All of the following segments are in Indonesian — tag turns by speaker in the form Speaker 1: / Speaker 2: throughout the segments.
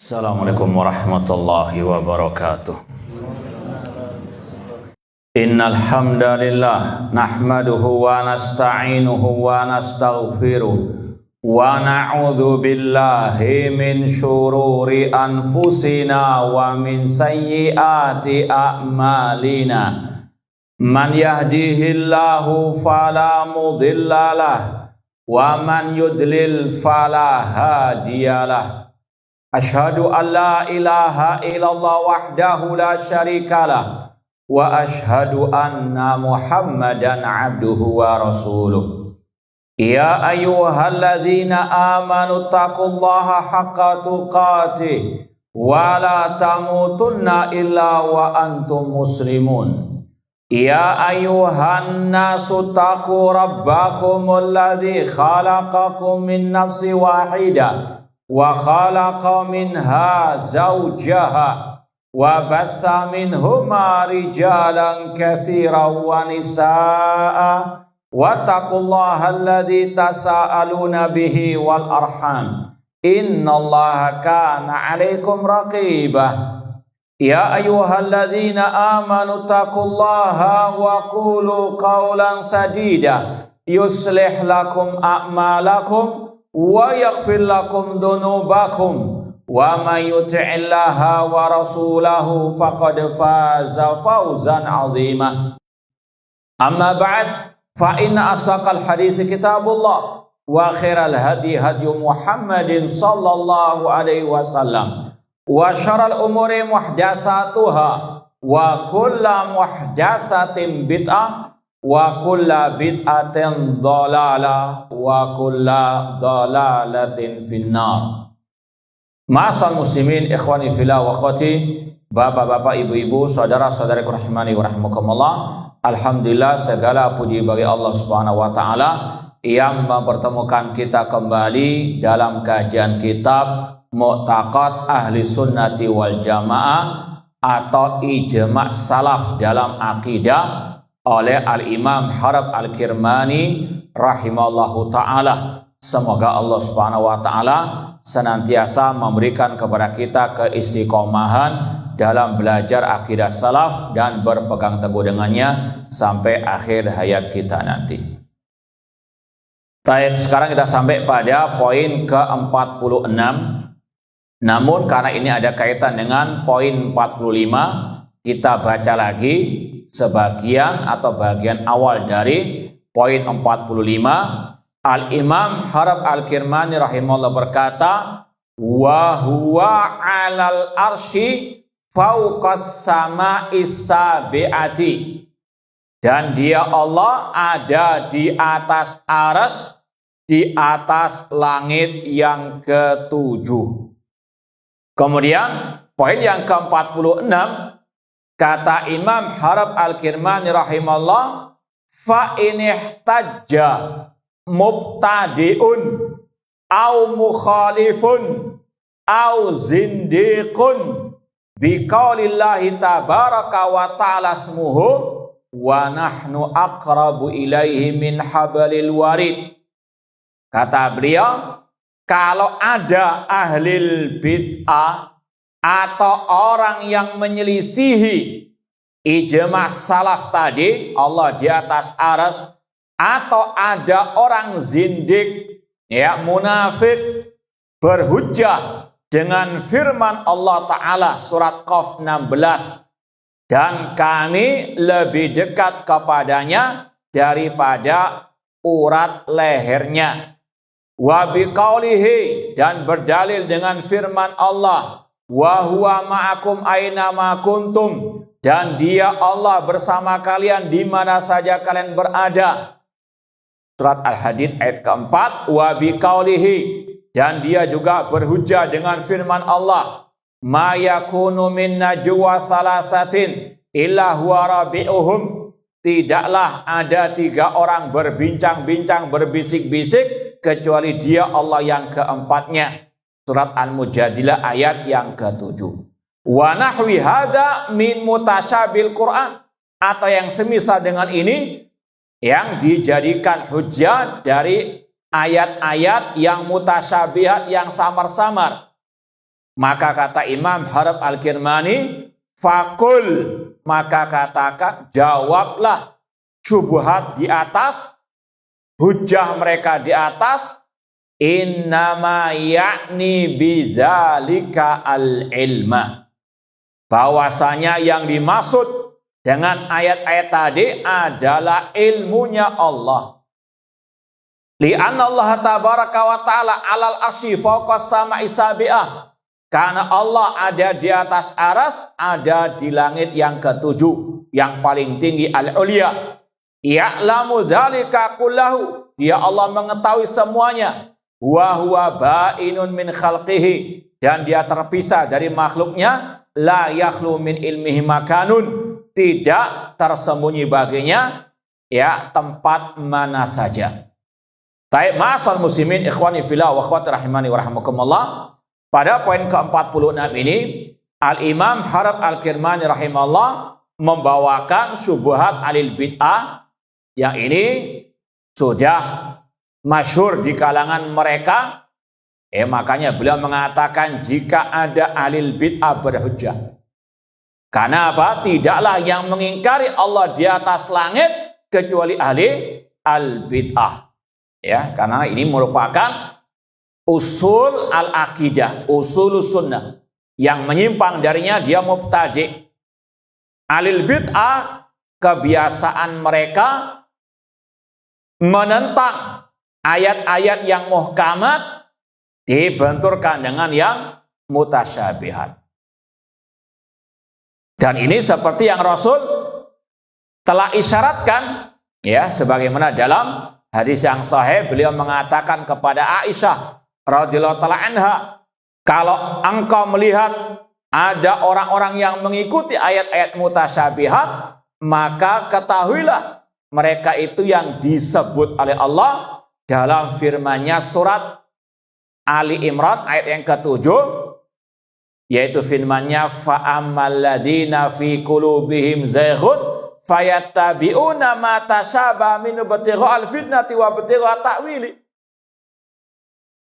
Speaker 1: Assalamualaikum warahmatullahi wabarakatuh. Innal hamdalillah nahmaduhu wa nasta'inuhu wa nastaghfiruh wa na'udzu billahi min syururi anfusina wa min sayyiati a'malina. Man yahdihillahu fala mudhillalah wa man yudlil fala hadiyalah. Ashhadu an la ilaha illallah wahdahu la syarikalah wa ashhadu anna Muhammadan abduhu wa rasuluh. Ya ayyuhalladzina amanu taqullaha haqqa tuqatih wa la tamutunna illa wa antum muslimun. Ya ayyuhan nasu taqu rabbakumul ladzi khalaqakum min nafsin wahidah wa khalaqa minha zawjaha wa batha minhuma rijalan katsiran wa nisaa'a wattaqullaha alladzi tasaaluna bihi wal arham innallaha kana 'alaikum raqibah. Ya ayyuhalladzina amanu taqullaha wa qulu qawlan sadida yuslih lakum a'malakum wa yaghfir lakum dhunubakum wa may yuti'illaha wa rasulahu faqad faza fawzan 'azima. Amma ba'd, fa inna asdaqal hadithi kitabullah wa khairal hadi hadyu Muhammadin sallallahu alaihi wasallam wa syarrul umuri muhdatsatuha wa kullu muhdatsatin bid'ah wa kulla bid'atin dhalalah wa kulla dhalalatin finnar. Ma'asal muslimin ikhwani fillah wa akhwati, bapak-bapak, ibu-ibu, saudara-saudariku rahimani wa rahimakumullah. Alhamdulillah, segala puji bagi Allah Subhanahu wa taala yang mempertemukan kita kembali dalam kajian kitab Mu'taqad Ahli Sunnati wal Jamaah atau ijma' salaf dalam akidah oleh Al-Imam Harab Al-Kirmani rahimallahu ta'ala. Semoga Allah subhanahu wa ta'ala senantiasa memberikan kepada kita keistiqomahan dalam belajar akidah salaf dan berpegang teguh dengannya sampai akhir hayat kita nanti. Baik, sekarang kita sampai pada poin ke-46. Namun karena ini ada kaitan dengan poin 45, kita baca lagi sebagian atau bagian awal dari poin 45. Al-Imam Harab Al-Kirmani rahimahullah berkata, wa huwa 'alal arsy fawqas sama'is sabi'ati. Dan dia Allah ada di atas arsy, di atas langit yang ketujuh. Kemudian poin yang ke-46, kata Imam Harab Al-Kirmani rahimahullah, fa inihtajja mubtadi'un au mukhalifun au zindiqun biqaulillahi tabaraka wa ta'ala ismuhu wa nahnu aqrabu ilaihi min hablil warid. Kata beliau, kalau ada ahlil bid'ah atau orang yang menyelisihi ijma' salaf tadi, Allah di atas arsy, atau ada orang zindik, ya munafik, berhujjah dengan firman Allah Ta'ala surat Qaf 16, dan kami lebih dekat kepadanya daripada urat lehernya. Wa biqaulihi, dan berdalil dengan firman Allah, wa huwa ma'akum aina ma kuntum, dan dia Allah bersama kalian di mana saja kalian berada. Surat Al-Hadid ayat keempat, wa biqaulihi, dan dia juga berhujjah dengan firman Allah, ma yakunu min najwa salasatin illa huwa rabi'uhum, tidaklah ada 3 orang berbincang-bincang, berbisik-bisik kecuali dia Allah yang keempatnya. Surat Al-Mujadilah ayat yang ke-7. Wa nahwi hadza min mutasyabil Quran, atau yang semisal dengan ini yang dijadikan hujjah dari ayat-ayat yang mutasyabihat, yang samar-samar. Maka kata Imam Harb Al-Kirmani, fakul, maka katakan, jawablah syubhat di atas, hujjah mereka di atas, innama ya'ni bidzalika al-ilma. Bahwasanya yang dimaksud dengan ayat-ayat tadi adalah ilmunya Allah. Li'anna Allah tabaraka wa ta'ala alal arsy fawqa sama'i sabi'ah. Karena Allah ada di atas aras, ada di langit yang ketujuh, yang paling tinggi al-ulya. Ya'lamu dzalika kullahu. Dia Allah mengetahui semuanya. Wa huwa ba'inun min khalqihi. Dan dia terpisah dari makhluknya. La yakhlu min ilmihi makanun. Tidak tersembunyi baginya ya tempat mana saja. Taib ma'asal muslimin ikhwani fillah wa akhwati rahimani wa rahimakumullah. Pada poin ke-46 ini, Al-Imam Harb Al-Kirmani rahimahullah membawakan syubhat alil bid'ah yang ini sudah masyhur di kalangan mereka. Makanya beliau mengatakan jika ada alil bid'ah berhujjah. Karena apa? Tidaklah yang mengingkari Allah di atas langit kecuali ahli al-bid'ah. Ya, karena ini merupakan usul al-aqidah, usul sunnah. Yang menyimpang darinya dia mubtadi'. Alil bid'ah kebiasaan mereka menentang ayat-ayat yang muhkamat dibenturkan dengan yang mutasyabihat. Dan ini seperti yang Rasul telah isyaratkan ya, sebagaimana dalam hadis yang sahih beliau mengatakan kepada Aisyah radhiyallahu ta'ala anha, kalau engkau melihat ada orang-orang yang mengikuti ayat-ayat mutasyabihat, maka ketahuilah mereka itu yang disebut oleh Allah dalam firman-Nya surat Ali Imran ayat yang ke-7, yaitu firman-Nya fa'ammal ladzina fi qulubihim zayghun fayattabi'una ma tashabaha minhu ibtigha'al fitnati wa ibtigha'a ta'wili.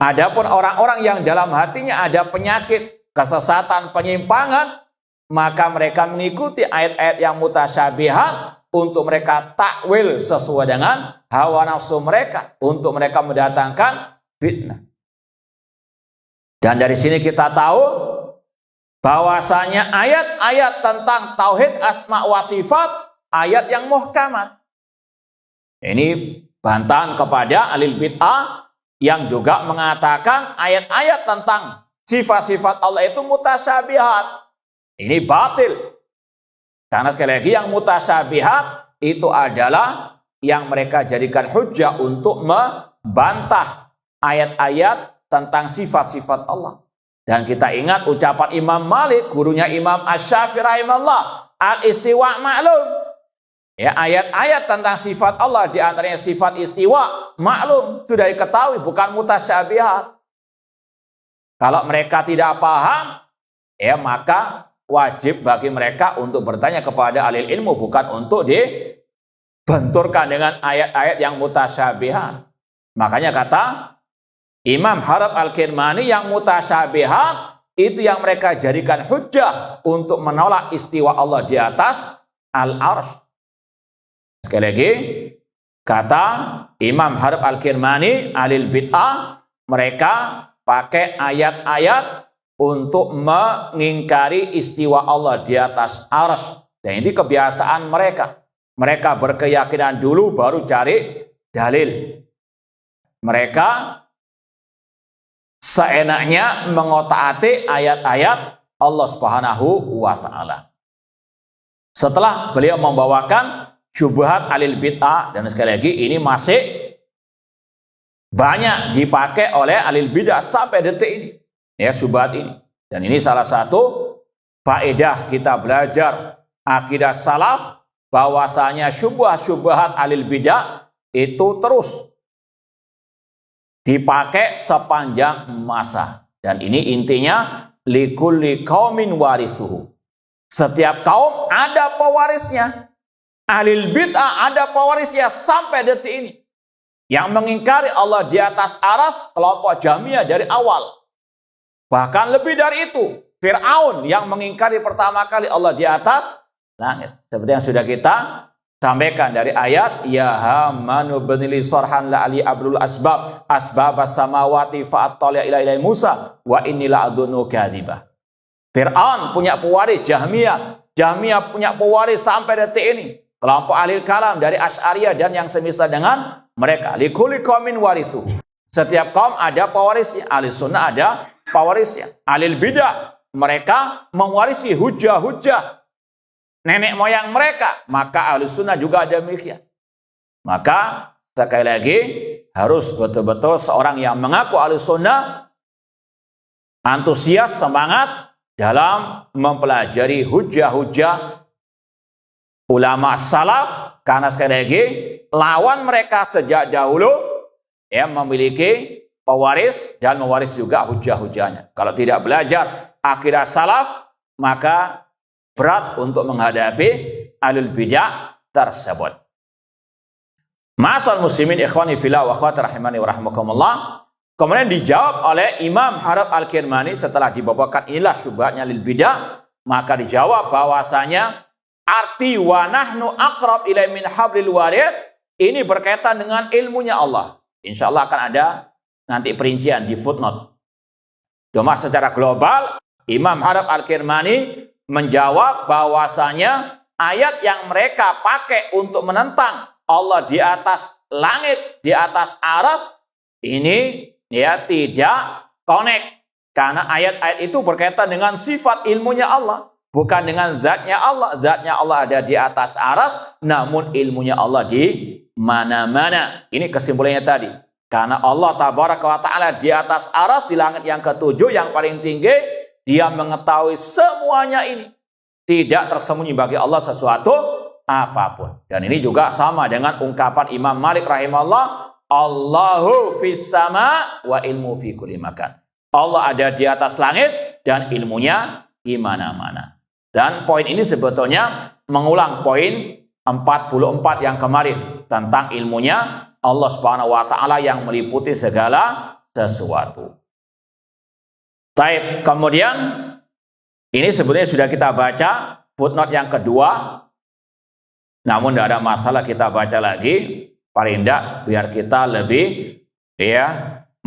Speaker 1: Adapun orang-orang yang dalam hatinya ada penyakit, kesesatan, penyimpangan, maka mereka mengikuti ayat-ayat yang mutasyabihat untuk mereka takwil sesuai dengan hawa nafsu mereka, untuk mereka mendatangkan fitnah. Dan dari sini kita tahu bahwasanya ayat-ayat tentang tauhid asma wa sifat ayat yang muhkamat. Ini bantahan kepada alil bid'ah yang juga mengatakan ayat-ayat tentang sifat-sifat Allah itu mutasyabihat. Ini batil. Karena sekali lagi yang mutasyabihat itu adalah yang mereka jadikan hujjah untuk membantah ayat-ayat tentang sifat-sifat Allah. Dan kita ingat ucapan Imam Malik, gurunya Imam Asy-Syafi'i rahimahullah, al-istiwa ma'lum. Ya, ayat-ayat tentang sifat Allah di antaranya sifat istiwa maklum, sudah diketahui, bukan mutasyabihat. Kalau mereka tidak paham, ya maka wajib bagi mereka untuk bertanya kepada ahli ilmu, bukan untuk dibenturkan dengan ayat-ayat yang mutasyabihat. Makanya kata Imam Harb Al-Kirmani, yang mutasyabihat itu yang mereka jadikan hujjah untuk menolak istiwa Allah di atas al-arsy. Sekali lagi, kata Imam Harb Al-Kirmani, alil bid'ah, mereka pakai ayat-ayat untuk mengingkari istiwa Allah di atas arsy. Dan ini kebiasaan mereka. Mereka berkeyakinan dulu baru cari dalil. Mereka seenaknya mengotak-atik ayat-ayat Allah Subhanahu wa ta'ala. Setelah beliau membawakan syubhat alil bid'ah, dan sekali lagi ini masih banyak dipakai oleh alil bid'ah sampai detik ini, ya, syubhat ini. Dan ini salah satu faedah kita belajar akidah salaf, bahwasanya syubhat alil bid'ah itu terus dipakai sepanjang masa. Dan ini intinya likulli qaumin warithuhu. Setiap kaum ada pewarisnya. Ahlul bid'ah ada pewarisnya sampai detik ini. Yang mengingkari Allah di atas aras, kelompok Jahmiyah dari awal. Bahkan lebih dari itu, Fir'aun yang mengingkari pertama kali Allah di atas langit. Seperti yang sudah kita sampaikan dari ayat, ya Hamanu binili sorhan la'ali ablul asbab as-samawati fa'attali'a ila ilai Musa wa inni la'adhunnu kadhibah. Fir'aun punya pewaris Jahmiyah. Jahmiyah punya pewaris sampai detik ini. Kelompok ahli kalam dari Asy'ariyah dan yang semisal dengan mereka. Likulli qaumin warithu. Setiap kaum ada pewarisnya. Ahli sunnah ada pewarisnya. Ahli bidah, mereka mewarisi hujah-hujah nenek moyang mereka. Maka ahli sunnah juga ada demikian. Maka sekali lagi harus betul-betul seorang yang mengaku ahli sunnah antusias, semangat dalam mempelajari hujah-hujah ulama salaf, karena sekali lagi lawan mereka sejak dahulu ya memiliki pewaris dan mewaris juga hujah-hujahnya. Kalau tidak belajar akidah salaf, maka berat untuk menghadapi ahlul bidah tersebut. Ma'asal muslimin ikhwani fillah wa akhwati rahimani wa rahmakumullah. Kemudian dijawab oleh Imam Harab Al-Kirmani setelah dibawakan inilah syubhatnya lil bidah, maka dijawab bahwasanya arti wa nahnu aqrab ilai min hablil warid ini berkaitan dengan ilmunya Allah. Insyaallah akan ada nanti perincian di footnote. Cuma secara global Imam Harab Al-Kirmani menjawab bahwasanya ayat yang mereka pakai untuk menentang Allah di atas langit, di atas aras, ini ya tidak connect. Karena ayat-ayat itu berkaitan dengan sifat ilmunya Allah, bukan dengan zatnya Allah. Zatnya Allah ada di atas aras, namun ilmunya Allah di mana-mana. Ini kesimpulannya tadi. Karena Allah tabaraka wa ta'ala di atas aras, di langit yang ketujuh, yang paling tinggi, dia mengetahui semuanya ini. Tidak tersembunyi bagi Allah sesuatu apapun. Dan ini juga sama dengan ungkapan Imam Malik rahimahullah, Allahu fis sama wa ilmu fi kulli makan. Allah ada di atas langit dan ilmunya di mana-mana. Dan poin ini sebetulnya mengulang poin 44 yang kemarin tentang ilmunya Allah Subhanahu wa taala yang meliputi segala sesuatu. Baik, kemudian ini sebenarnya sudah kita baca footnote yang kedua. Namun tidak ada masalah kita baca lagi. Paling tidak biar kita lebih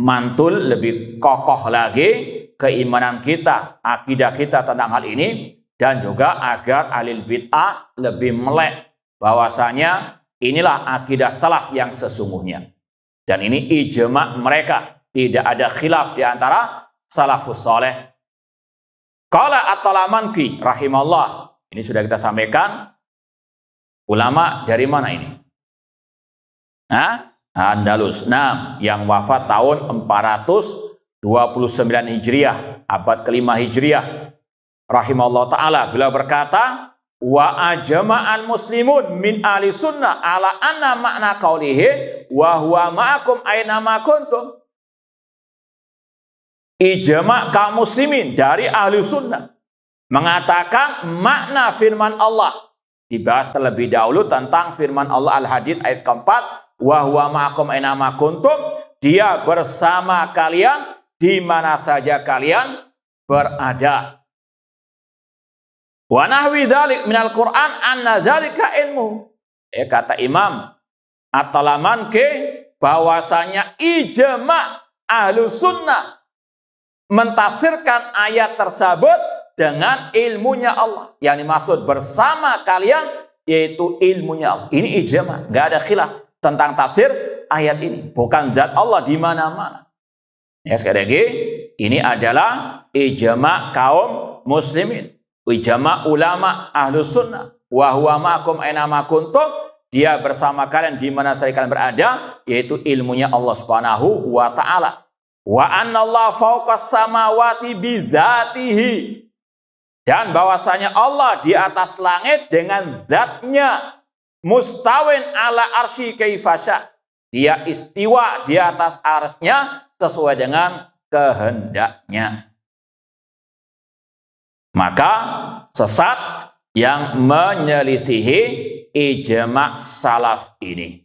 Speaker 1: mantul, lebih kokoh lagi keimanan kita, akidah kita tentang hal ini, dan juga agar ahli bid'ah lebih melek bahwasanya inilah akidah salaf yang sesungguhnya. Dan ini ijma' mereka, tidak ada khilaf di antara salafus saleh. Qala At-Talamanki rahimahullah, ini sudah kita sampaikan. Ulama dari mana ini? Andalus. Nah, yang wafat tahun 429 Hijriah, abad kelima Hijriah. Rahimahullah ta'ala, beliau berkata, wa ajma'al muslimun min ahli sunnah ala anna makna qawlihi wa huwa ma'akum aina ma kuntum. Ijma' kaum muslimin dari ahli sunnah mengatakan makna firman Allah. Dibahas terlebih dahulu tentang firman Allah Al-Hadid ayat keempat, wa huwa ma'akum aina ma kuntum, dia bersama kalian di mana saja kalian berada. Wa nahwi dzalik minal Qur'an anna dzalika ilmu. Kata Imam At-Talamanki bahwasanya ijma' ahlu sunnah mentafsirkan ayat tersebut dengan ilmunya Allah. Yang dimaksud bersama kalian yaitu ilmunya Allah. Ini ijma', enggak ada khilaf tentang tafsir ayat ini. Bukan zat Allah di mana-mana. Ya, sekali lagi, ini adalah ijma' kaum muslimin. Ijma' ulama ahlus sunnah. Wa huwa ma'akum aina ma kuntum, dia bersama kalian di mana saja kalian berada, yaitu ilmunya Allah Subhanahu wa taala. Wa anna Allah fawqas samawati bidzatihi, dan bahwasanya Allah di atas langit dengan zatnya, mustawin ala arsy kaifasya, dia istiwa di atas arsy-Nya sesuai dengan kehendaknya. Maka sesat yang menyelisihi ijma' salaf ini.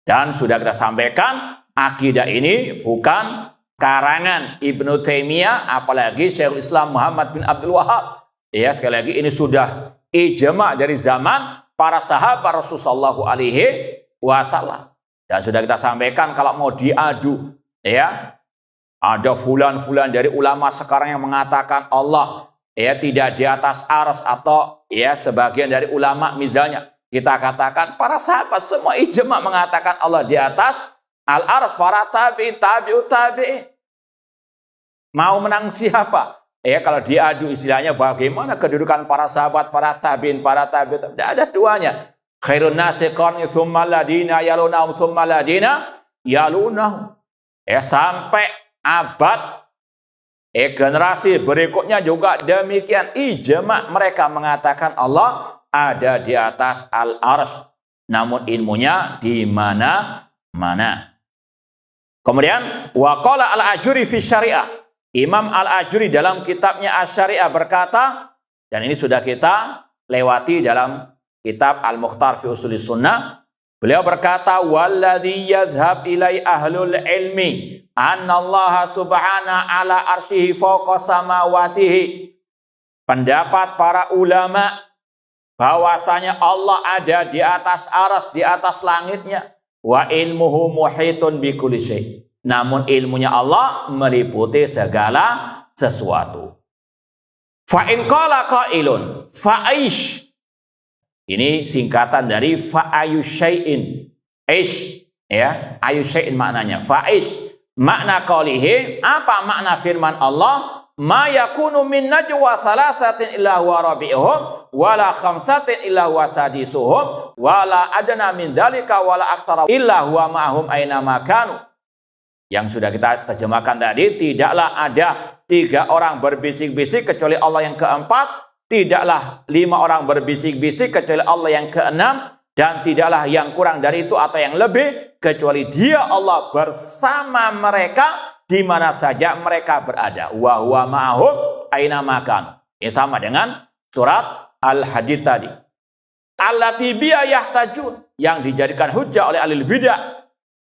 Speaker 1: Dan sudah kita sampaikan, akidah ini bukan karangan Ibnu Taimiyah, apalagi Syekhul Islam Muhammad bin Abdul Wahab. Ya, sekali lagi ini sudah ijma dari zaman para sahabat Rasulullah SAW. Dan sudah kita sampaikan kalau mau diadu, ya, ada fulan-fulan dari ulama sekarang yang mengatakan Allah ya tidak di atas arsy, atau ya sebagian dari ulama misalnya kita katakan para sahabat semua ijma mengatakan Allah di atas al-arsy, para tabi'in, tabi'ut tabi'in. Mau menang siapa? Ya kalau diadu istilahnya bagaimana kedudukan para sahabat, para tabi'in, para tabi'ut, tidak ada duanya. Khairun nasi qarni tsumma ladina yalunahum tsumma ladina yalunahum. Ya sampai abad generasi berikutnya juga demikian, ijma mereka mengatakan Allah ada di atas al-arsy, namun ilmunya di mana-mana. Kemudian waqala al-Ajuri fi syariah, Imam al-Ajuri dalam kitabnya Asy-Syariah berkata, dan ini sudah kita lewati dalam kitab Al-Mukhtar fi Ushulis Sunnah, beliau berkata walladzi yadhhab ilai ahlul ilmi annallaha subhanahu ala arsyihi fawqa samawatihi. Pendapat para ulama bahwasanya Allah ada di atas arsy, di atas langitnya, wa ilmuhu muhitun bi kulli syai'. Namun ilmunya Allah meliputi segala sesuatu. Fa in qala qailun fa'ish. Ini singkatan dari fa'ayu syai'in. Ish, ya, ayu syai'in maknanya. Fa'ish, makna qalihi, apa makna firman Allah? Ma yakunu min najwa thalathatin illa huwa rabi'uhum wala khamsatin illa huwa sadisuhum wala adna min dzalika wala aktsara illa huwa ma'hum aina ma kanu. Yang sudah kita terjemahkan tadi, tidaklah ada 3 orang berbisik-bisik kecuali Allah yang keempat. Tidaklah 5 orang berbisik-bisik kecuali Allah yang keenam, dan tidaklah yang kurang dari itu atau yang lebih kecuali Dia Allah bersama mereka di mana saja mereka berada. Wa huwa ma'ahum aina ma kanu. Ini sama dengan surat Al-Hadid tadi. Allati biya yahtajun, yang dijadikan hujjah oleh ahli bidah.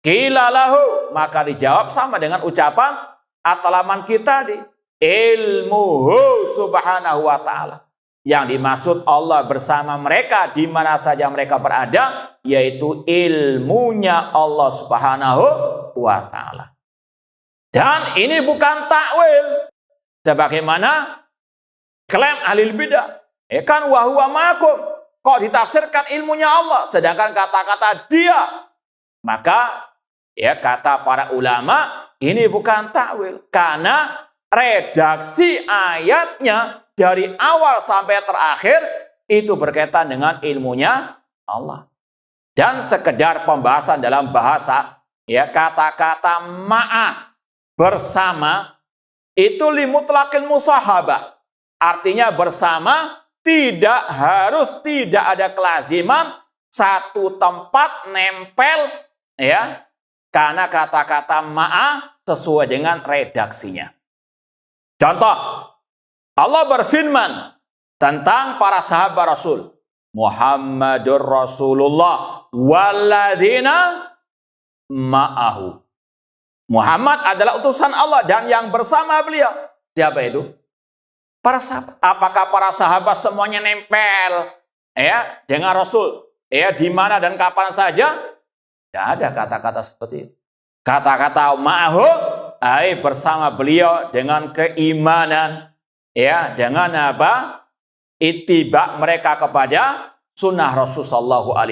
Speaker 1: Qila lahu, maka dijawab sama dengan ucapan at-Talaman kita di ilmuhu subhanahu wa ta'ala. Yang dimaksud Allah bersama mereka di mana saja mereka berada, yaitu ilmunya Allah subhanahu wa ta'ala. Dan ini bukan takwil sebagaimana klaim ahli bidah. Kan wa huwa ma'akum, kok ditafsirkan ilmunya Allah sedangkan kata-kata Dia. Maka ya kata para ulama ini bukan takwil, karena redaksi ayatnya dari awal sampai terakhir itu berkaitan dengan ilmunya Allah. Dan sekedar pembahasan dalam bahasa, ya kata-kata ma'ah, bersama, itu limutlaqil musahabah. Artinya bersama tidak harus, tidak ada kelaziman satu tempat nempel, ya, karena kata-kata ma'ah sesuai dengan redaksinya. Contoh, Allah berfirman tentang para sahabat Rasul, Muhammadur Rasulullah walladzina ma'ahu. Muhammad adalah utusan Allah dan yang bersama beliau. Siapa itu? Para sahabat. Apakah para sahabat semuanya nempel ya dengan Rasul? Ya, di mana dan kapan saja? Tidak ada kata-kata seperti itu. Kata-kata ma'ahu, bersama beliau dengan keimanan, ya, dengan apa? Ittiba mereka kepada sunnah Rasulullah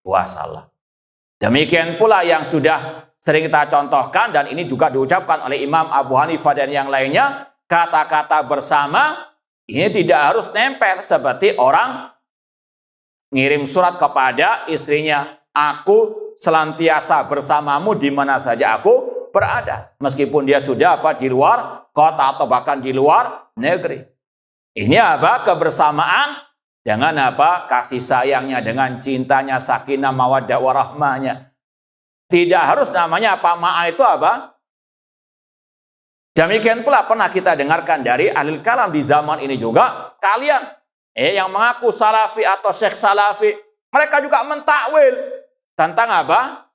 Speaker 1: SAW. Demikian pula yang sudah sering kita contohkan, dan ini juga diucapkan oleh Imam Abu Hanifah dan yang lainnya, kata-kata bersama ini tidak harus nempel seperti orang ngirim surat kepada istrinya, aku senantiasa bersamamu di mana saja aku berada, meskipun dia sudah di luar kota atau bahkan di luar negeri. Ini apa? Kebersamaan dengan apa? Kasih sayangnya, dengan cintanya, sakinah, mawaddah, warahmahnya. Tidak harus namanya apa? Ma'a itu apa? Demikian pula pernah kita dengarkan dari ahli kalam di zaman ini juga, kalian yang mengaku salafi atau syekh salafi, mereka juga mentakwil tentang apa?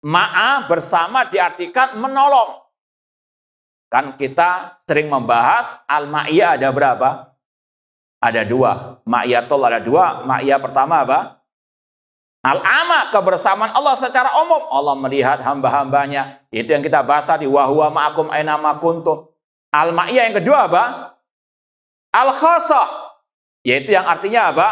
Speaker 1: Ma'a bersama diartikan menolong. Kan kita sering membahas al-ma'iyah ada berapa? Ada 2. Ma'iyatul ada 2. Ma'iyah pertama apa? Al-ama, kebersamaan Allah secara umum. Allah melihat hamba-hambanya. Itu yang kita bahas tadi. Wa huwa ma'akum aina ma kuntum. Al-ma'iyah yang kedua apa? Al-khasah. Yaitu yang artinya apa?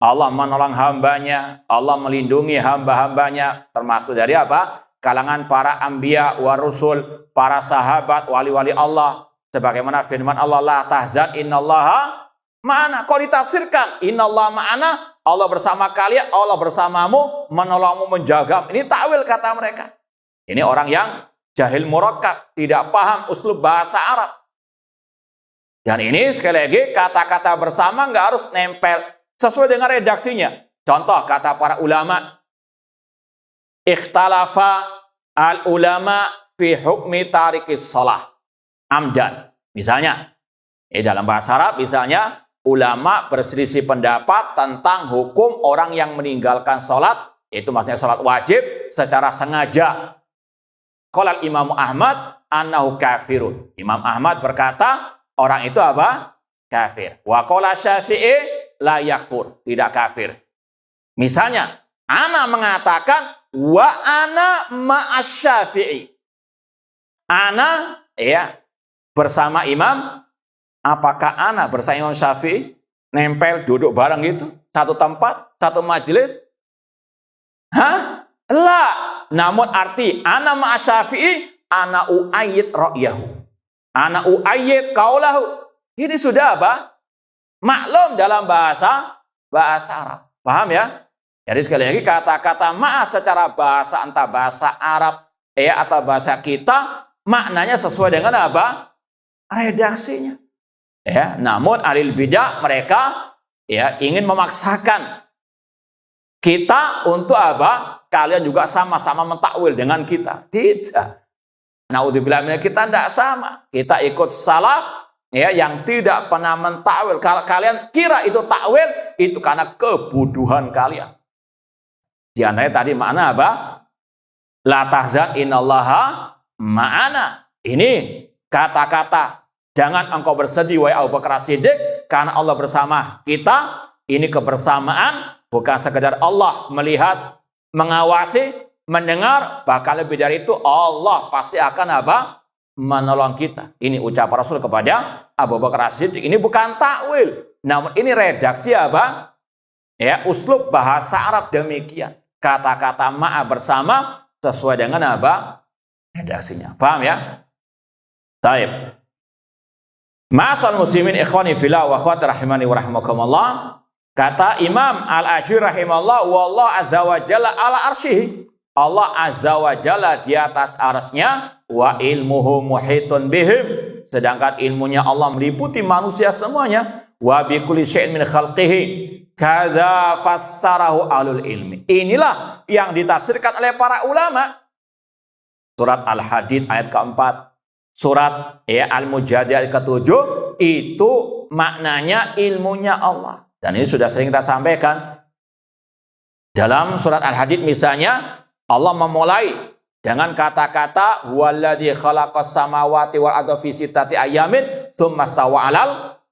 Speaker 1: Allah menolong hambanya, Allah melindungi hamba-hambanya, termasuk dari apa? Kalangan para anbiya wa rusul, para sahabat, wali-wali Allah. Sebagaimana firman Allah, la tahzan innallaha ma'ana. Kalau ditafsirkan, innallaha ma'ana, Allah bersama kalian, Allah bersamamu, menolongmu, menjaga. Ini takwil kata mereka. Ini orang yang jahil murakkab, tidak paham uslub bahasa Arab. Dan ini sekali lagi kata-kata bersama nggak harus nempel sesuai dengan redaksinya. Contoh kata para ulama, ikhtalafa al ulama fi hukmi tarikis shalah amdan. Misalnya, dalam bahasa Arab misalnya ulama berselisih pendapat tentang hukum orang yang meninggalkan sholat, itu maksudnya sholat wajib secara sengaja. Qala Imam Ahmad annahu kafirun. Imam Ahmad berkata orang itu apa? Kafir. Wa qala Syafi'i la yakfur, tidak kafir. Misalnya, ana mengatakan wa ana ma'asy-Syafi'i. Ana bersama imam, apakah ana bersama Imam Syafi'i nempel duduk bareng gitu, satu tempat, satu majelis? Hah? La. Namun arti ana ma'asy-Syafi'i, ana uayyid ra'yahu. Ana uayyid qaulahu. Ini sudah apa? Maklum dalam bahasa Arab. Paham ya? Jadi sekali lagi kata-kata ma'a secara bahasa entah bahasa Arab atau bahasa kita maknanya sesuai dengan apa? Redaksinya. Ya, namun alil bidah mereka ingin memaksakan kita untuk apa? Kalian juga sama-sama mentakwil dengan kita. Tidak. Naudzubillah, kita tidak sama. Kita ikut salaf yang tidak pernah mentakwil. Kalau kalian kira itu takwil, itu karena kebodohan kalian. Di antaranya tadi makna apa? La tahzan innallaha ma'ana. Ini kata-kata jangan engkau bersedih wahai Abu Bakar As-Siddiq karena Allah bersama kita. Ini kebersamaan bukan sekedar Allah melihat, mengawasi, mendengar, bahkan lebih dari itu Allah pasti akan apa? Menolong kita. Ini ucapan Rasul kepada Abu Bakar As-Siddiq. Ini bukan takwil, namun ini redaksi apa? Uslub bahasa Arab demikian. Kata-kata ma'a bersama sesuai dengan apa? Redaksinya. Paham ya? Baik. Ma'asal muslimin ikhwani fillah wa akhwati rahimani wa rahimakumullah. Kata Imam Al-Ajuri rahimahullah, wallahu azza wa jalla ala arsyihi. Allah azza wa jalla di atas arsy-Nya, wa ilmuhu muhitun bihim. Sedangkan ilmunya Allah meliputi manusia semuanya. Wa bi kulli syai'in min khalqihi kadza fassarahu alul ilmi. Inilah yang ditafsirkan oleh para ulama. Surat Al-Hadid ayat keempat, surat Al-Mujadilah ayat ketujuh, itu maknanya ilmunya Allah. Dan ini sudah sering kita sampaikan. Dalam surat Al-Hadid misalnya, Allah memulai dengan kata-kata huwallazi khalaqas samawati wal arda fi sittati ayamin tsumma stawa 'alal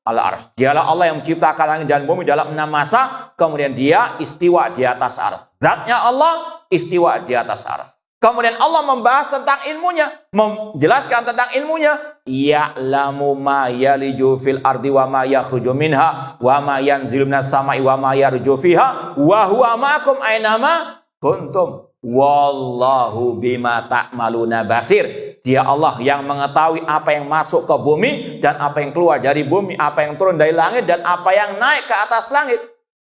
Speaker 1: arsy. Dialah Allah yang menciptakan langit dan bumi dalam 6 masa, kemudian dia istiwa di atas arsy. Zatnya Allah istiwa di atas arsy. Kemudian Allah membahas tentang ilmunya, menjelaskan tentang ilmunya. Ya'lamu ma yaliju fil ardi wa ma yakhruju minha wa ma yanzilu minas sama'i wa ma yarju fiha wa huwa ma'akum ainama kuntum. Wallahu bima ta'maluna basir. Dia Allah yang mengetahui apa yang masuk ke bumi dan apa yang keluar dari bumi, apa yang turun dari langit dan apa yang naik ke atas langit.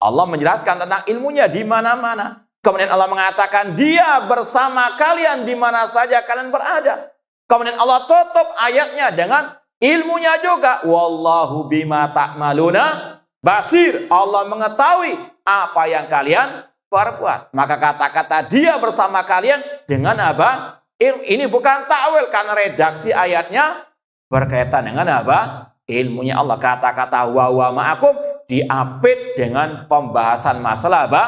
Speaker 1: Allah menjelaskan tentang ilmunya di mana-mana. Kemudian Allah mengatakan dia bersama kalian di mana saja kalian berada. Kemudian Allah tutup ayatnya dengan ilmunya juga. Wallahu bima ta'maluna basir. Allah mengetahui apa yang kalian perbuat. Maka kata-kata dia bersama kalian dengan apa? Ini bukan ta'wil karena redaksi ayatnya berkaitan dengan apa? Ilmunya Allah. Kata-kata huwa ma'akum diapit dengan pembahasan masalah apa?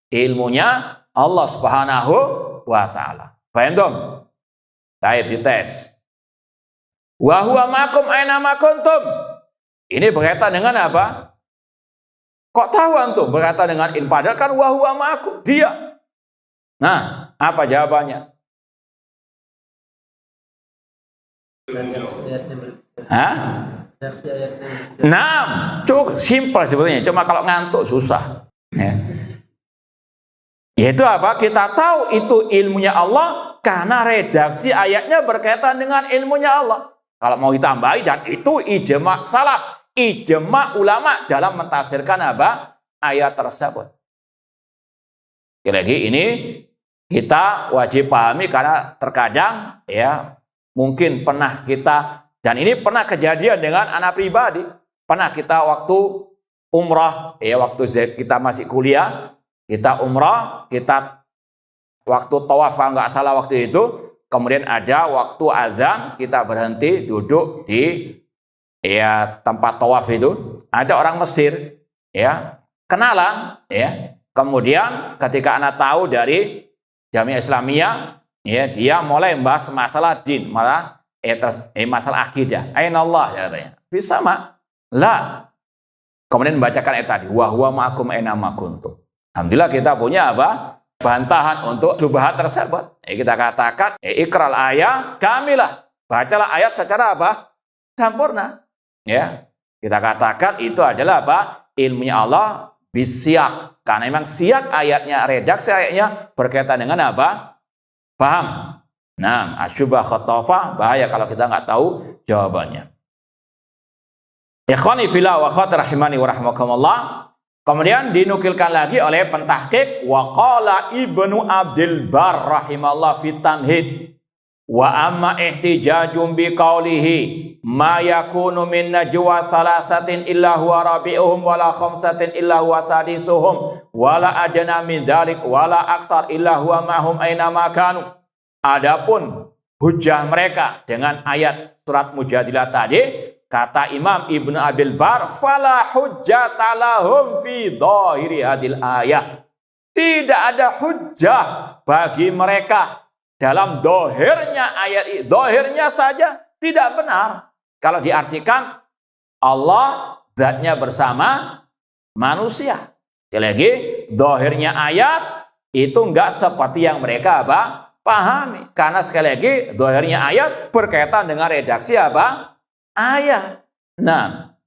Speaker 1: Ilmunya Allah Subhanahu wa ta'ala. Paham dong? Baik, dites. Wa huwa ma'akum aina ma kuntum. Ini berkaitan dengan apa? Kok tahu antum berkaitan dengan in, padahal kan wa huwa ma'akum, dia. Nah, apa jawabannya? Hah? Nah, cukup simpel sebetulnya. Cuma kalau ngantuk susah. Ya. Yaitu apa? Kita tahu itu ilmunya Allah karena redaksi ayatnya berkaitan dengan ilmunya Allah. Kalau mau ditambahi, dan itu ijma' salaf, ijma' ulama dalam mentafsirkan apa? Ayat tersebut. Sekali lagi ini kita wajib pahami karena terkadang ya mungkin pernah kita, dan ini pernah kejadian dengan anak pribadi. Pernah kita waktu umrah, ya waktu kita masih kuliah, kita umrah, kita waktu tawaf kalau nggak salah waktu itu, kemudian ada waktu azan, kita berhenti duduk di ya tempat tawaf itu, ada orang Mesir, ya kenalan, ya. Kemudian ketika anak tahu dari Jamiah Islamiyah, ya dia mulai membahas masalah din, masalah akidah. Aina Allah katanya. Bisa mak? La. Kemudian membacakan ayat tadi, wa huwa ma'akum aina ma kuntum. Alhamdulillah kita punya apa? Bantahan untuk syubhat tersebut. Kita katakan, ikral ayat kamilah. Bacalah ayat secara apa? Sempurna. Ya. Kita katakan itu adalah apa? Ilmunya Allah bisyak. Karena memang siyak ayatnya, redaksi ayatnya berkaitan dengan apa? Paham? Nah, asyubah khatafah, bahaya kalau kita nggak tahu jawabannya. Ikhwani fillah wa akhwati rahimani wa rahmakumullah. Kemudian dinukilkan lagi oleh pentahqiq wa qala Ibnu Abdul Bar rahimallah fi tamhid wa amma ihtijajum bi qawlihi ma yakunu min najwa thalathatin illa huwa rabi'uhum wala khamsatin illa huwa sadisuhum wala adna min dzalik wala aktsar illa huwa ma'hum aina ma kanu. Adapun hujjah mereka dengan ayat surat Mujadilah tadi, kata Imam Ibnu Abdul Bar, fala hujjata lahum fi dhahiri hadil ayat. Tidak ada hujjah bagi mereka dalam dohirnya ayat ini. Dohirnya saja tidak benar. Kalau diartikan Allah zatnya bersama manusia. Sekali lagi, dohirnya ayat itu enggak seperti yang mereka apa? Pahami. Karena sekali lagi, dohirnya ayat berkaitan dengan redaksi apa? Ayat. Nah,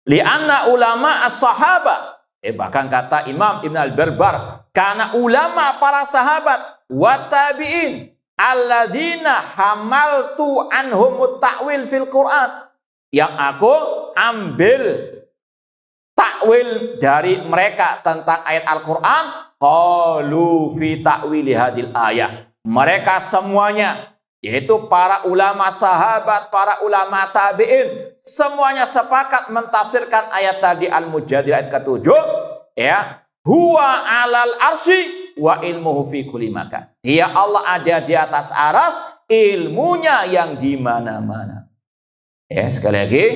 Speaker 1: li'anna ulama as-sahaba, bahkan kata Imam Ibn al-Barbar, karena ulama para sahabat wa tabi'in alladzina hamaltu anhumut ta'wil fil Quran, yang aku ambil takwil dari mereka tentang ayat Al-Quran, qalu fi ta'wili hadil ayat. Mereka semuanya, yaitu para ulama sahabat, para ulama tabi'in, semuanya sepakat mentafsirkan ayat tadi Al-Mujadilah ayat ke-7, ya, huwa alal arsy wa ilmuhu fi kulli makan. Dia Allah ada di atas aras, ilmunya yang di mana-mana. Ya, sekali lagi,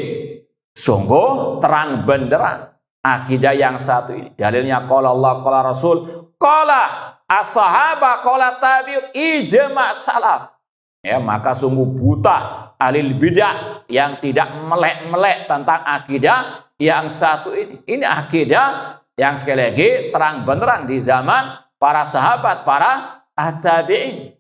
Speaker 1: sungguh terang benderang akidah yang satu ini. Dalilnya qala Allah, qala Rasul, qala as-sahabah, qala tabi'un, ijma' salaf. Ya, maka sungguh buta ahli bidah yang tidak melek-melek tentang akidah yang satu ini. Ini akidah yang sekali lagi terang benderang di zaman para sahabat, para tabi'in.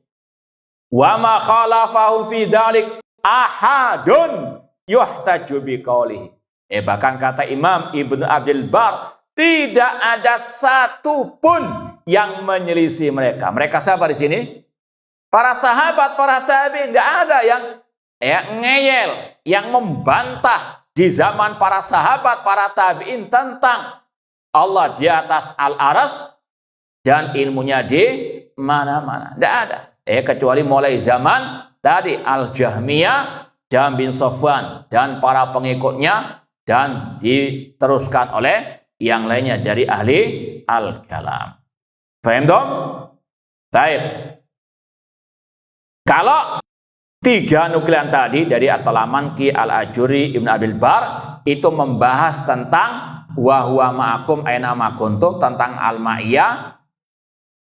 Speaker 1: Wa ma khalafahum fi dzalik ahadun yuhtaju bi qawlihi. Bahkan kata Imam Ibnu Abdul Bar, tidak ada satu pun yang menyelisih mereka. Mereka siapa di sini? Para sahabat, para tabi'in. Tidak ada yang ngeyel, yang membantah di zaman para sahabat, para tabi'in tentang Allah di atas al-aras dan ilmunya di mana-mana. Tidak ada. Kecuali mulai zaman tadi Al-Jahmiyah, Jahm bin Safwan dan para pengikutnya, dan diteruskan oleh yang lainnya dari ahli al-kalam. Faham dong? Baik. Kalau tiga nuklian tadi dari At-Talamanki, Al-Ajuri, Ibn Abdul Bar itu membahas tentang wa huwa ma'akum aina ma kuntum, tentang Al-Ma'iyah,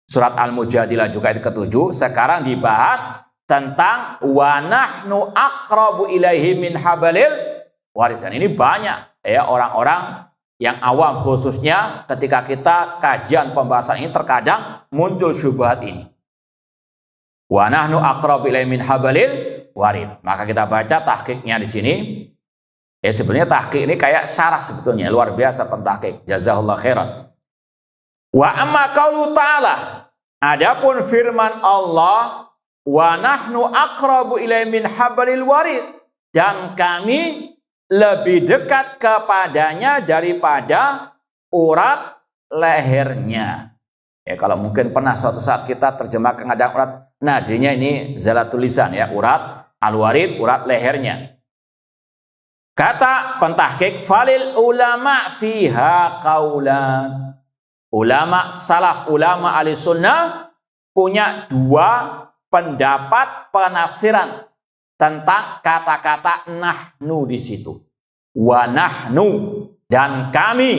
Speaker 1: surat Al-Mujadilah juga ayat ke-7. Sekarang dibahas tentang wa nahnu aqrabu ilaihi min hablil warid. Dan ini banyak ya orang-orang yang awam khususnya ketika kita kajian pembahasan ini terkadang muncul syubhat ini. Wa nahnu aqrabu ilaihi min hablil warid. Maka kita baca tahqiqnya di sini. Ya sebenarnya tahqiq ini kayak syarah sebetulnya, luar biasa pentahqiq. Jazakallahu khairan. Wa amma qaulu ta'ala, adapun firman Allah, wa nahnu aqrabu ilaihi min hablil warid, dan kami lebih dekat kepadanya daripada urat lehernya. Ya kalau mungkin pernah suatu saat kita terjemahkan ada urat nadinya, ini zalatul lisan ya, urat al-warid, urat lehernya. Kata pentahqiq, falil ulama fiha qaulan. Ulama salaf, ulama ahli sunnah punya dua pendapat penafsiran tentang kata-kata nahnu di situ. Wa nahnu, dan kami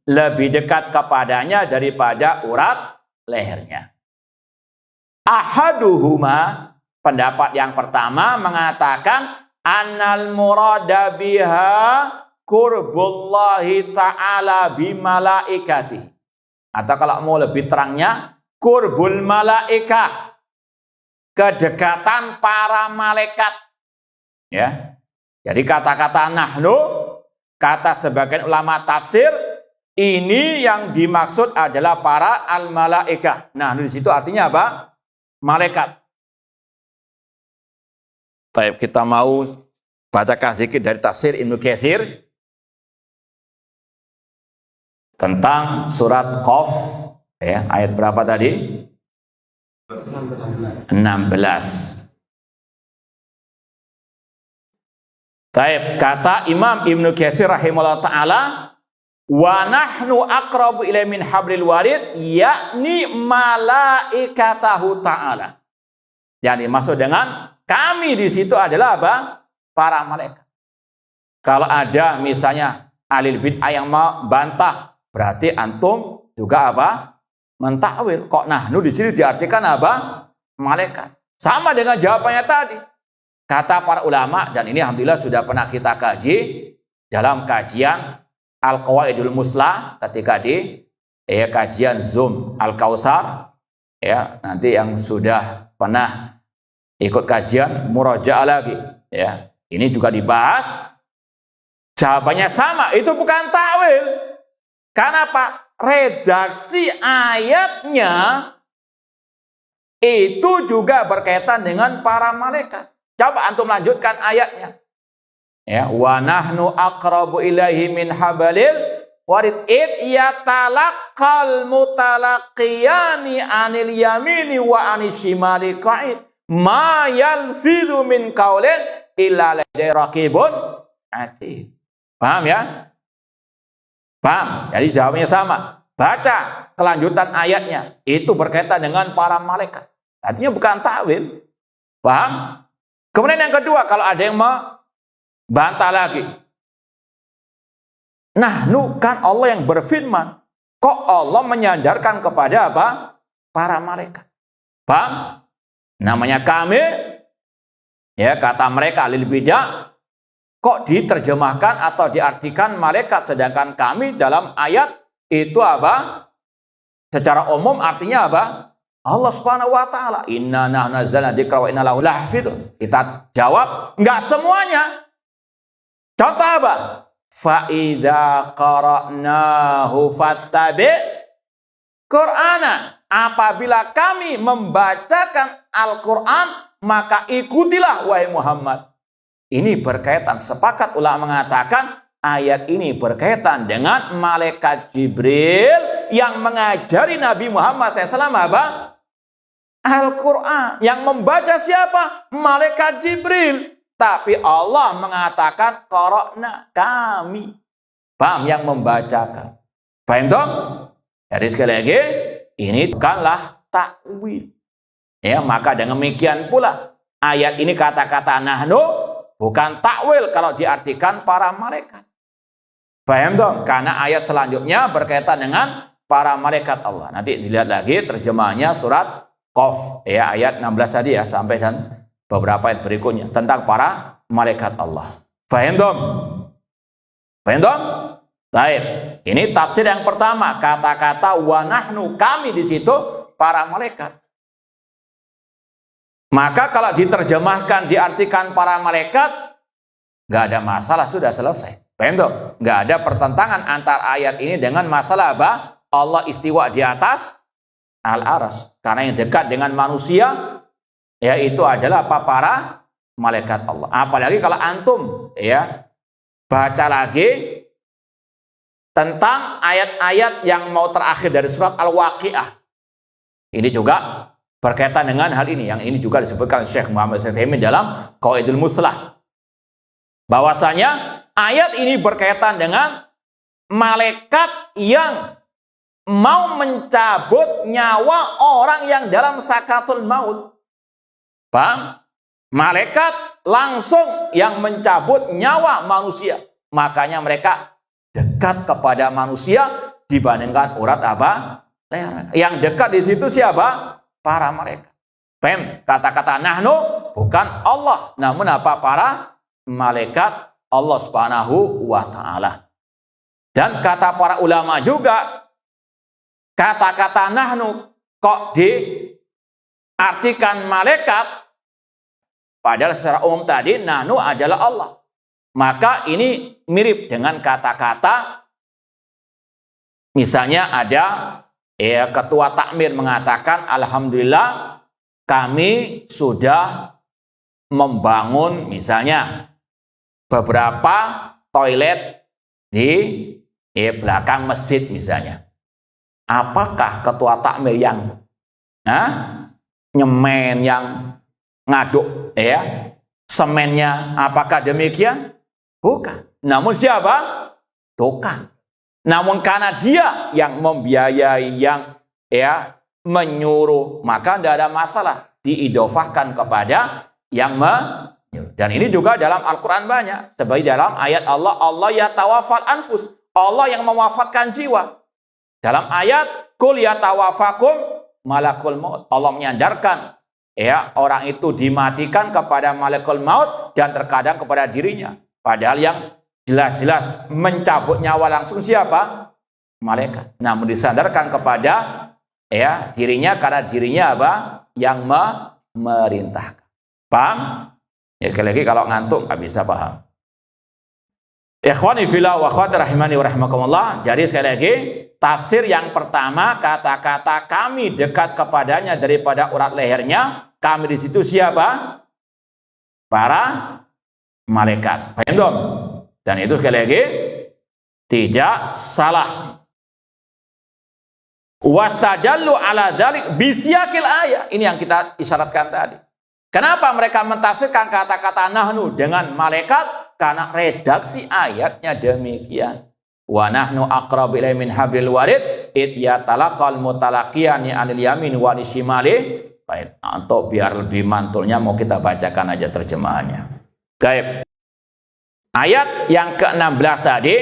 Speaker 1: lebih dekat kepadanya daripada urat lehernya. Ahaduhuma, pendapat yang pertama mengatakan annal murada biha qurbullahi ta'ala bimalaikati. Atau kalau mau lebih terangnya, qurbul malaikah, kedekatan para malaikat. Ya. Jadi kata-kata nahnu, kata sebagian ulama tafsir, ini yang dimaksud adalah para al-malaikah. Nahnu di situ artinya apa? Malaikat. Baik, kita mau bacakan sedikit dari tafsir Ibnu Katsir tentang surat Qaf, ya, ayat berapa tadi? 16. Baik, kata Imam Ibnu Katsir rahimahullah ta'ala, wa nahnu aqrabu ilaihi min hablil warid, yakni malaikatahu ta'ala. Yang dimaksud dengan kami di situ adalah apa? Para malaikat. Kalau ada misalnya ahli bid'ah yang membantah, berarti antum juga apa? Mentakwil. Kok nahnu di sini diartikan apa? Malaikat. Sama dengan jawabannya tadi. Kata para ulama, dan ini alhamdulillah sudah pernah kita kaji dalam kajian Al-Qawaidul Muslah ketika di kajian Zoom Al-Kautsar, ya, nanti yang sudah pernah ikut kajian murajaah lagi, ya. Ini juga dibahas. Jawabannya sama, itu bukan takwil. Karena apa? Redaksi ayatnya itu juga berkaitan dengan para malaikat. Coba antum lanjutkan ayatnya. Ya, wa nahnu aqrabu ilaihi min hablil warid id yatalaqqal mutalaqiyani anil yamini wa anis shimali qa'id ma yalfidhu min qaulin illa ladai raqibun atid. Paham ya? Paham? Jadi jawabannya sama. Baca kelanjutan ayatnya. Itu berkaitan dengan para malaikat. Artinya bukan takwil. Paham? Kemudian yang kedua, kalau ada yang membantah lagi. Nahnu, kan Allah yang berfirman. Kok Allah menyandarkan kepada apa? Para malaikat. Paham? Namanya kami, ya, kata mereka ahli bidah, kok diterjemahkan atau diartikan malaikat, sedangkan kami dalam ayat itu apa? Secara umum artinya apa? Allah Subhanahu wa taala, inna nahnu nazzalna dzikra wa inna lahu lahafidun. Kita jawab, enggak semuanya. Contoh apa? Fa idza qara'nahu fattabi' Qur'ana. Apabila kami membacakan Al-Qur'an, maka ikutilah wahai Muhammad. Ini berkaitan, sepakat ulama mengatakan ayat ini berkaitan dengan malaikat Jibril yang mengajari Nabi Muhammad SAW apa? Al-Quran. Yang membaca siapa? Malaikat Jibril. Tapi Allah mengatakan qara'na, kami. Paham? Yang membacakan. Paham dong? Jadi sekali lagi, ini bukanlah takwil. Ya, maka dengan demikian pula ayat ini kata-kata nahnu bukan takwil kalau diartikan para malaikat. Paham dong? Karena ayat selanjutnya berkaitan dengan para malaikat Allah. Nanti dilihat lagi terjemahannya surat Qaf, ya, ayat 16 tadi ya, sampai dan beberapa ayat berikutnya tentang para malaikat Allah. Fahim dong? Fahim dong? Baik. Ini tafsir yang pertama, kata-kata wa nahnu, kami di situ para malaikat. Maka kalau diterjemahkan, diartikan para malaikat, nggak ada masalah, sudah selesai. Paham dong? Nggak ada pertentangan antara ayat ini dengan masalah apa? Allah istiwa di atas al-arsy. Karena yang dekat dengan manusia, yaitu adalah apa? Para malaikat Allah. Apalagi kalau antum ya baca lagi tentang ayat-ayat yang mau terakhir dari surat Al-Waqiah. Ini juga berkaitan dengan hal ini. Yang ini juga disebutkan Syekh Muhammad Al-Utsaimin dalam Qawaidul Muslah. Bahwasanya ayat ini berkaitan dengan malaikat yang mau mencabut nyawa orang yang dalam sakaratul maut. Paham? Malaikat langsung yang mencabut nyawa manusia. Makanya mereka dekat kepada manusia dibandingkan urat apa? Leher. Yang dekat di situ siapa? Para malaikat. Paham? Kata-kata nahnu bukan Allah, namun apa? Para malaikat Allah Subhanahu wa taala. Dan kata para ulama juga, kata-kata nahnu kok diartikan malaikat, padahal secara umum tadi nahnu adalah Allah. Maka ini mirip dengan kata-kata misalnya ada ketua takmir mengatakan, alhamdulillah kami sudah membangun misalnya beberapa toilet di belakang masjid misalnya. Apakah ketua takmir yang nyemen, yang ngaduk semennya, apakah demikian? Bukan. Namun siapa? Tukang. Namun karena dia yang membiayai, yang menyuruh, maka tidak ada masalah diidofahkan kepada yang menyuruh. Dan ini juga dalam Al-Quran banyak. Sebagai dalam ayat Allah, Allah yatawafal anfus, Allah yang mewafatkan jiwa. Dalam ayat kul yatawafakum malakul maut, Allah menyandarkan orang itu dimatikan kepada malakul maut dan terkadang kepada dirinya. Padahal yang jelas-jelas mencabut nyawa langsung siapa? Malaikat. Namun disandarkan kepada dirinya karena dirinya apa? Yang memerintahkan. Paham? Ya, sekali lagi kalau ngantuk nggak bisa paham. Ikhwani fillah wa akhwati rahimani wa rahimakumullah. Jadi sekali lagi, tafsir yang pertama, kata-kata kami dekat kepadanya daripada urat lehernya, kami di situ siapa? Para malaikat. Paham dong? Dan itu sekali lagi tidak salah. Wastadallu ala dzalik bisyaqil ayat. Ini yang kita isyaratkan tadi. Kenapa mereka mentafsirkan kata-kata nahnu dengan malaikat? Karena redaksi ayatnya demikian. Wa nahnu aqrabu ilaihi min hablil warid id yatalaqal mutalaqiyani 'anil yamin wa 'anil shimali. Baik, untuk biar lebih mantulnya mau kita bacakan aja terjemahannya. Baik. Ayat yang ke-16 tadi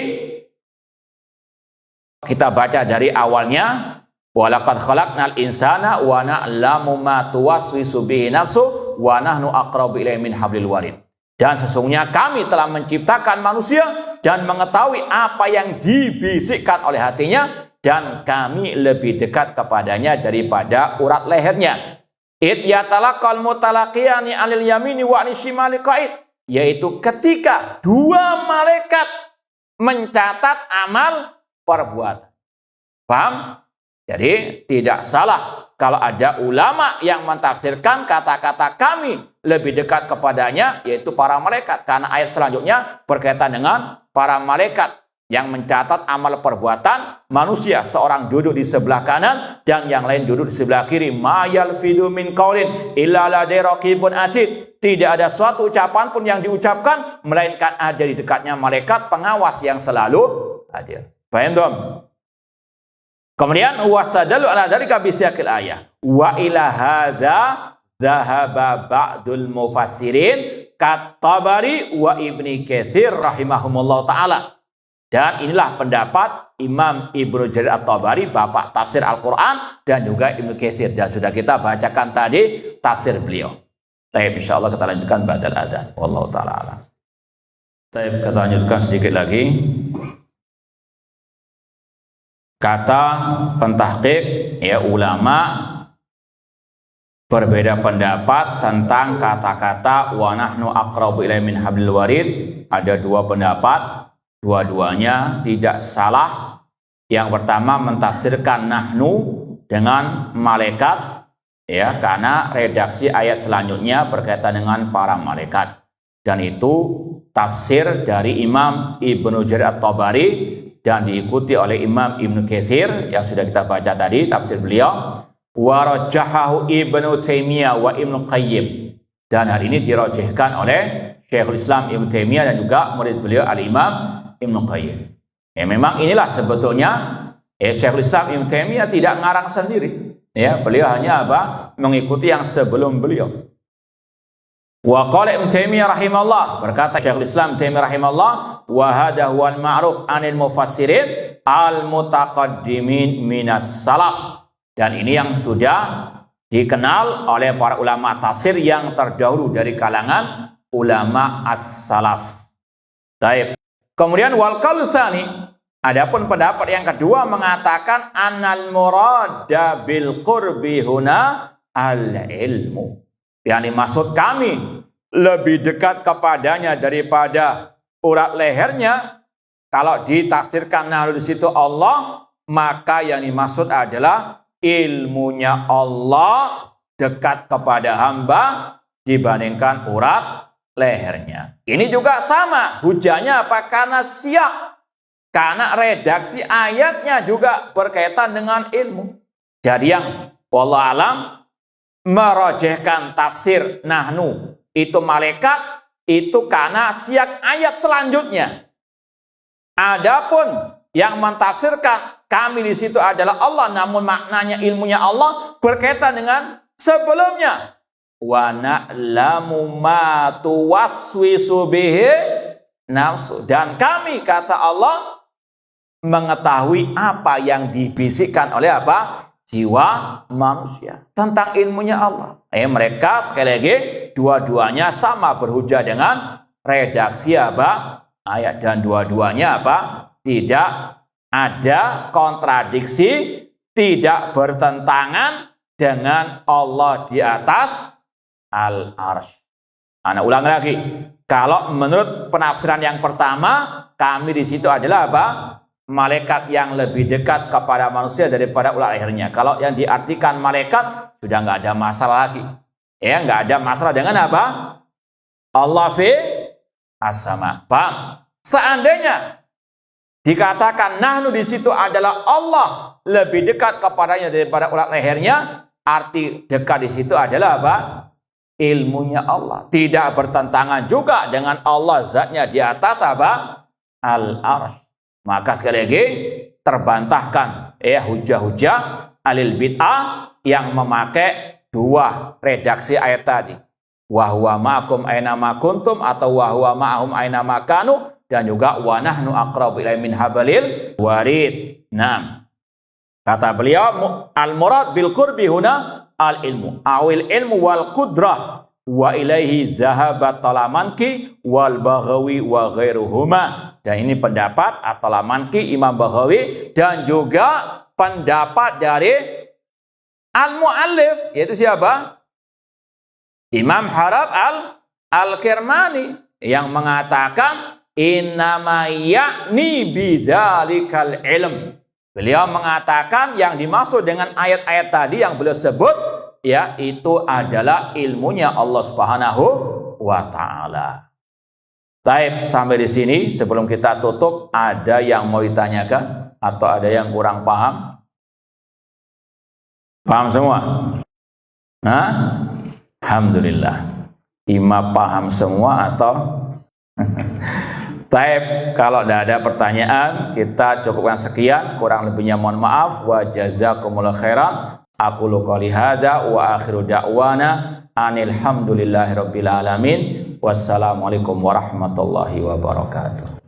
Speaker 1: kita baca dari awalnya. Walaqad khalaqnal insana wa na'lamu ma tuwaswisu bihi nafsu wa nahnu aqrabu ilaihi min hablil warid. Dan sesungguhnya kami telah menciptakan manusia dan mengetahui apa yang dibisikkan oleh hatinya, dan kami lebih dekat kepadanya daripada urat lehernya. Id yatalaqal mutalaqiyani 'anil yamini wa 'anil shimali qa'id, yaitu ketika dua malaikat mencatat amal perbuatan. Paham? Jadi tidak salah kalau ada ulama yang mentafsirkan kata-kata kami lebih dekat kepadanya, yaitu para malaikat. Karena ayat selanjutnya berkaitan dengan para malaikat yang mencatat amal perbuatan manusia. Seorang duduk di sebelah kanan dan yang lain duduk di sebelah kiri. Ma yalfidu min qaulin illa ladai raqibun atid. Tidak ada suatu ucapan pun yang diucapkan melainkan ada di dekatnya malaikat pengawas yang selalu hadir. Paham dong? Kemudian wastadalu ala dzalika bisyaqil ayah. Wa ila hadza dzahaba ba'dul mufassirin kat-Tabari wa Ibnu Katsir rahimahumullah taala. Dan inilah pendapat Imam Ibnu Jarir At-Tabari, bapak tafsir Al-Qur'an, dan juga Ibnu Katsir, dan sudah kita bacakan tadi tafsir beliau. Taib, insyaallah kita lanjutkan ba'dal adzan. Wallahu taala alam. Taib, kita lanjutkan sedikit lagi. Kata pentahqiq, ya, ulama berbeda pendapat tentang kata-kata wa nahnu aqrabu ilaihi min hablil warid. Ada dua pendapat, dua-duanya tidak salah. Yang pertama mentafsirkan nahnu dengan malaikat, ya, karena redaksi ayat selanjutnya berkaitan dengan para malaikat, dan itu tafsir dari Imam Ibnu Jarir At-Tabari dan diikuti oleh Imam Ibnu Katsir yang sudah kita baca tadi tafsir beliau, wa rajjahahu Ibnu Taimiyah wa Ibnu Qayyim, dan hal ini dirajihkan oleh Syekhul Islam Ibnu Taimiyah dan juga murid beliau Al-Imam Ibnu Qayyim. Ya, memang inilah sebetulnya Syekhul Islam Ibnu Taimiyah tidak ngarang sendiri. Ya, beliau hanya mengikuti yang sebelum beliau. Wa qala Ibnu Taimiyah rahimahullah, berkata Syekhul Islam Taimiyah rahimahullah, wa hadha huwal ma'ruf 'anil mufassirin al-mutaqaddimin minas salaf. Dan ini yang sudah dikenal oleh para ulama tafsir yang terdahulu dari kalangan ulama as-salaf. Baik. Kemudian wal qaul tsani, adapun pendapat yang kedua mengatakan annal murada bil qurbi huna al-ilmu. Yang dimaksud kami lebih dekat kepadanya daripada urat lehernya. Kalau ditafsirkan di situ Allah, maka yang dimaksud adalah ilmunya Allah dekat kepada hamba dibandingkan urat lehernya. Ini juga sama. Hujahnya apa? Karena siap. Karena redaksi ayatnya juga berkaitan dengan ilmu. Jadi yang wallahu alam merojehkan tafsir nahnu itu malaikat itu karena siak ayat selanjutnya. Adapun yang mentafsirkan kami di situ adalah Allah, namun maknanya ilmunya Allah berkaitan dengan sebelumnya. Wa na'lamu ma tuwaswisu bihi nafsu, dan kami kata Allah mengetahui apa yang dibisikkan oleh jiwa manusia tentang ilmunya Allah. Mereka sekali lagi dua-duanya sama berhujah dengan redaksi ayat, dan dua-duanya tidak ada kontradiksi, tidak bertentangan dengan Allah di atas al-arsy. Ana ulang lagi. Kalau menurut penafsiran yang pertama, kami di situ adalah malaikat yang lebih dekat kepada manusia daripada urat lehernya. Kalau yang diartikan malaikat sudah nggak ada masalah lagi. Ya, nggak ada masalah dengan Allah fi as-sama. Paham? Seandainya dikatakan nahnu di situ adalah Allah lebih dekat kepadanya daripada urat lehernya, arti dekat di situ adalah ilmunya Allah. Tidak bertentangan juga dengan Allah zatnya di atas al-arsy. Maka sekali lagi terbantahkan hujah-hujah alil bid'ah yang memakai dua redaksi ayat tadi. Wa huwa ma'akum aina ma kuntum atau wa huwa ma'ahum aina ma kanu, dan juga wa nahnu aqrabu ilaihi min hablil warid. Nah, kata beliau al murad bil qurbi huna al ilmu awil ilmu wal qudrah wa ilaihi zahabat Talamanki wal Baghawi wa ghairuhuma. Dan ini pendapat At-Talamanki, Imam Baghawi, dan juga pendapat dari al-muallif, yaitu siapa? Imam Harab al-Kirmani, yang mengatakan innama ya'ni bidzalikal ilm. Beliau mengatakan yang dimaksud dengan ayat-ayat tadi yang beliau sebut, itu adalah ilmunya Allah Subhanahu wa ta'ala. Baik, sampai di sini. Sebelum kita tutup, ada yang mau ditanyakan atau ada yang kurang paham? Paham semua? Alhamdulillah. Ima paham semua atau? Baik, kalau tidak ada pertanyaan, kita cukupkan sekian. Kurang lebihnya mohon maaf. Wa jazakumullah khairan. Aqulu qouli hadza wa akhiru da'wana anil hamdulillahi rabbil alamin. Wassalamualaikum warahmatullahi wabarakatuh.